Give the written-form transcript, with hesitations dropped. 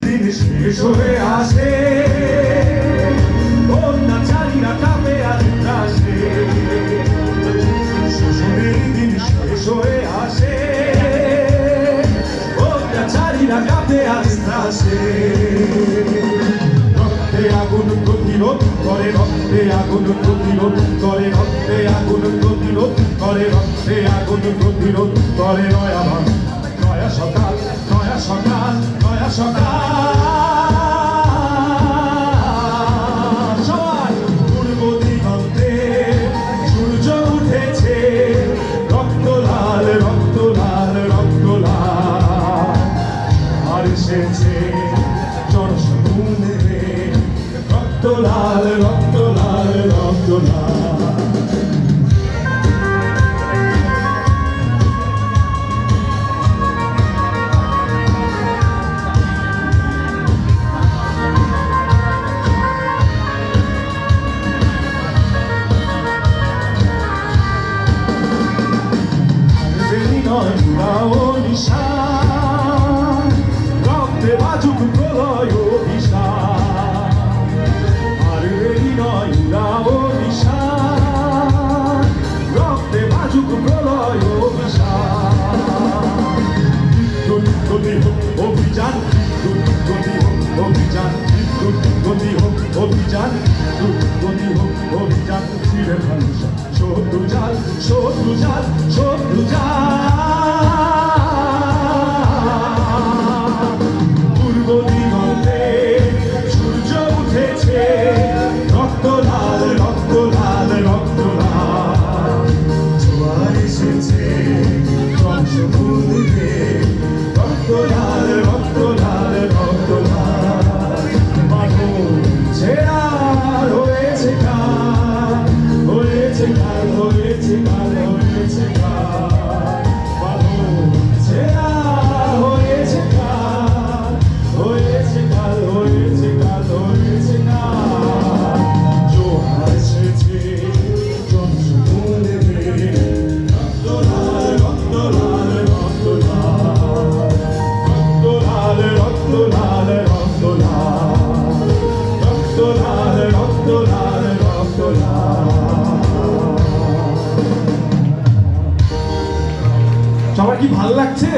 দিন শেষ হয়ে আসে, অত্যাচারীরা কাঁপে আর ত্রাসে। শোষণের দিন শেষ হয়ে আসে, অত্যাচারীরা কাঁপে আর ত্রাসে। রক্তে আগুন প্রতিরোধ করে, রক্তে আগুন প্রতিরোধ করে, রক্তে আগুন প্রতিরোধ করে, রক্তে আগুন প্রতিরোধ করে। নয়া সকাল, নয়া সকাল, নয়া সকাল। সবাই পূর্ব দিগন্তে সূর্য উঠেছে, রক্ত লাল, রক্ত লাল, রক্ত লাল। আর এসেছে জনসমুদ্রে, রক্ত লাল, রক্ত লাল, রক্ত লাল। রক্তে বাজুক প্রলয় অভিশাপ, আর এই নয় উড়াও নিশান। রক্তে বাজুক প্রলয় অভিশাপ। বিদ্যুৎ গতি হোক অভিযান, বিদ্যুৎ গতি হোক অভিযান, বিদ্যুৎ গতি হোক অভিযান, বিদ্যুৎ গতি হোক অভিযান। ছিঁড়ে মানুষ শত্রু জাল, শত্রু জাল, শত্রু জাল। পূর্ব দিগন্তে সূর্য উঠেছে, রক্ত লাল, রক্ত লাল, রক্ত লাল। জোয়ার এসেছে জনসমুদ্রে, রক্ত লাল, রক্ত লাল, রক্ত লাল। মানব ছেড়া হয়েছে কাল, হয়েছে কাল, হয়েছে কাল, হয়েছে কাল। মানব ছেড়া হয়েছে কাল, হয়েছে কাল, হয়েছে কাল, হয়েছে কাল। জোয়ার এসেছে জনসমুদ্রে, রক্ত লাল, রক্ত লাল, রক্ত লাল। রক্ত লাল, রক্ত লাল, রক্ত লাল। রক্ত লাল, রক্ত লাল, রক্ত লাল। সবার কি ভাল লাগছে?